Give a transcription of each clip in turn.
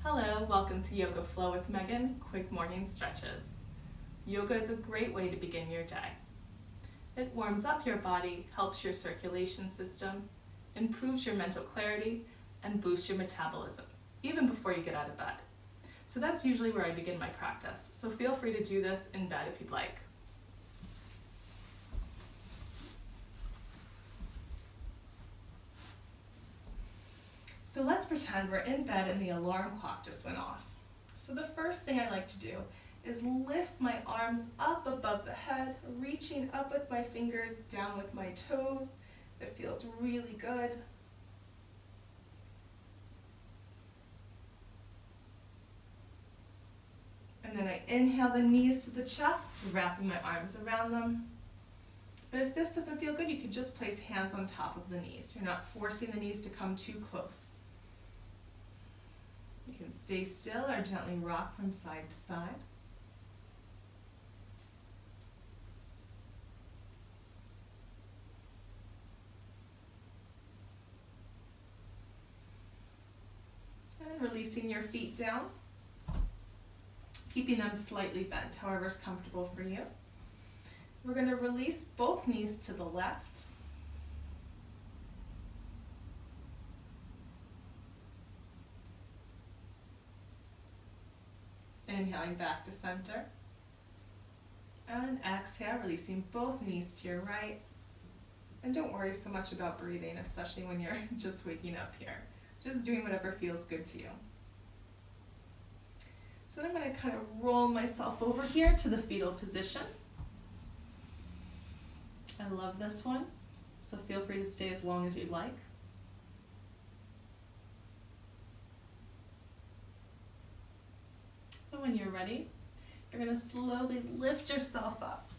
Hello, welcome to Yoga Flow with Megan, quick morning stretches. Yoga is a great way to begin your day. It warms up your body, helps your circulation system, improves your mental clarity, and boosts your metabolism, even before you get out of bed. So that's usually where I begin my practice, so feel free to do this in bed if you'd like. So let's pretend we're in bed and the alarm clock just went off. So the first thing I like to do is lift my arms up above the head, reaching up with my fingers, down with my toes. It feels really good. And then I inhale the knees to the chest, wrapping my arms around them. But if this doesn't feel good, you can just place hands on top of the knees. You're not forcing the knees to come too close. You can stay still or gently rock from side to side. And releasing your feet down, keeping them slightly bent, however's comfortable for you. We're going to release both knees to the left. Inhaling back to center. And exhale, releasing both knees to your right. And don't worry so much about breathing, especially when you're just waking up here. Just doing whatever feels good to you. So then I'm going to kind of roll myself over here to the fetal position. I love this one, so feel free to stay as long as you'd like. And when you're ready, you're going to slowly lift yourself up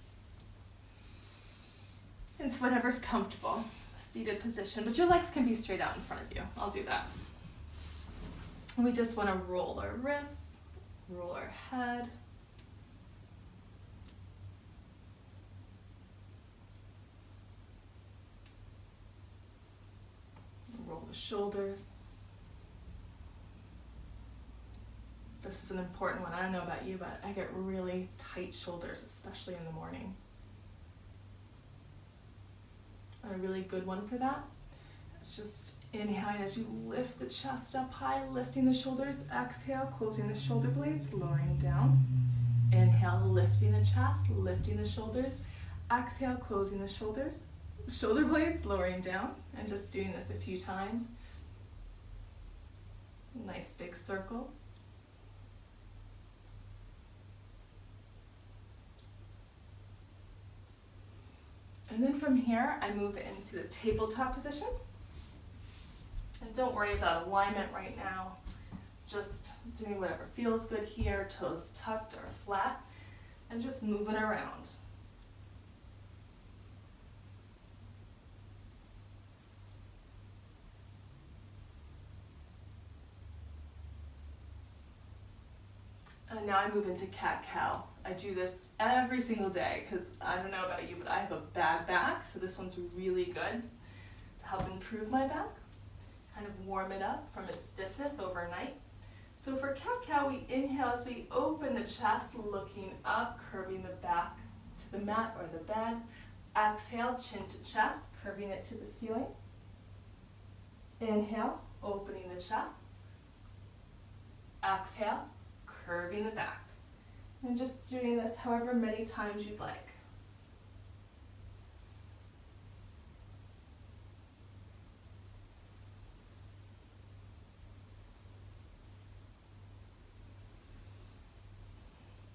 into whatever's comfortable, seated position, but your legs can be straight out in front of you. I'll do that. And we just want to roll our wrists, roll our head. Roll the shoulders. This is an important one. I don't know about you, but I get really tight shoulders, especially in the morning. A really good one for that is just inhaling as you lift the chest up high, lifting the shoulders. Exhale, closing the shoulder blades, lowering down. Inhale, lifting the chest, lifting the shoulders. Exhale, closing the shoulders, shoulder blades, lowering down. And just doing this a few times. Nice big circles. And then from here, I move into the tabletop position. And don't worry about alignment right now. Just doing whatever feels good here, toes tucked or flat, and just moving around. And now I move into cat-cow. I do this every single day because I don't know about you, but I have a bad back, so this one's really good to help improve my back, kind of warm it up from its stiffness overnight. So for cat-cow, we inhale as we open the chest, looking up, curving the back to the mat or the bed. Exhale, chin to chest, curving it to the ceiling. Inhale, opening the chest. Exhale, curving the back. And just doing this however many times you'd like.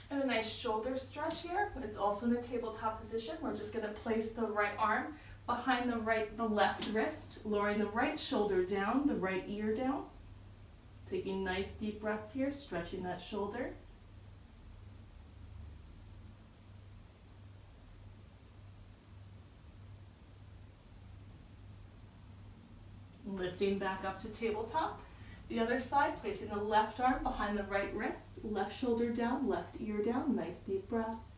And a nice shoulder stretch here. It's also in a tabletop position. We're just going to place the right arm behind the left wrist, lowering the right shoulder down, the right ear down. Taking nice deep breaths here, stretching that shoulder. Lifting back up to tabletop. The other side, placing the left arm behind the right wrist, left shoulder down, left ear down, nice deep breaths.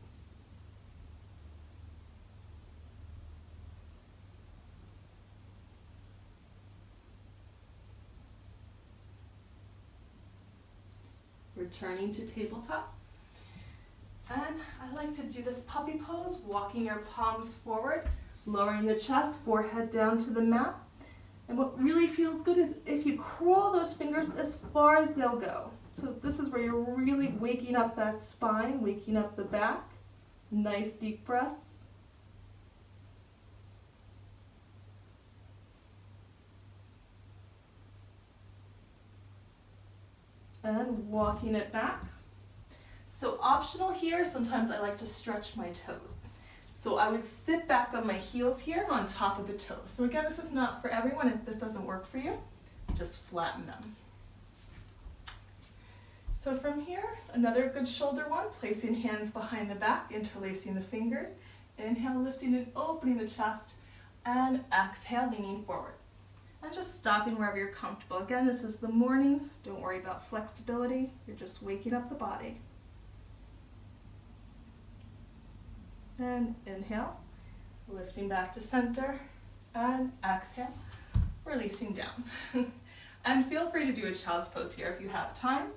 returning to tabletop. And I like to do this puppy pose, walking your palms forward, lowering the chest, forehead down to the mat. And what really feels good is if you crawl those fingers as far as they'll go. So this is where you're really waking up that spine, waking up the back. Nice deep breaths. And walking it back. So optional here, sometimes I like to stretch my toes. So I would sit back on my heels here on top of the toes. So again, this is not for everyone. If this doesn't work for you, just flatten them. So from here, another good shoulder one, placing hands behind the back, interlacing the fingers. Inhale, lifting and opening the chest, and exhale, leaning forward. And just stopping wherever you're comfortable. Again, this is the morning. Don't worry about flexibility. You're just waking up the body. And inhale, lifting back to center, and exhale, releasing down. And feel free to do a child's pose here if you have time.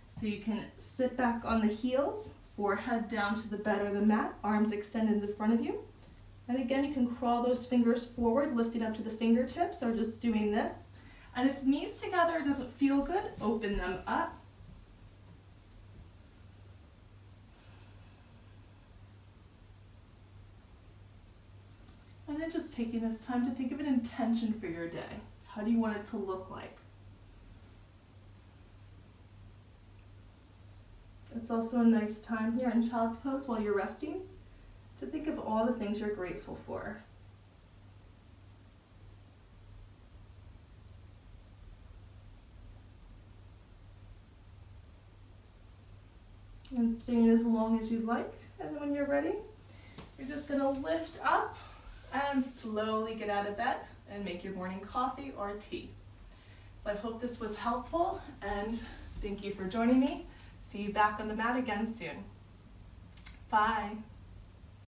So you can sit back on the heels, forehead down to the bed or the mat, arms extended in front of you. And again, you can crawl those fingers forward, lifting up to the fingertips, or just doing this. And if knees together doesn't feel good, open them up. And then just taking this time to think of an intention for your day. How do you want it to look like? It's also a nice time here in child's pose while you're resting to think of all the things you're grateful for. And staying as long as you'd like. And then when you're ready, you're just going to lift up and slowly get out of bed and make your morning coffee or tea. So I hope this was helpful, and thank you for joining me. See you back on the mat again soon. Bye.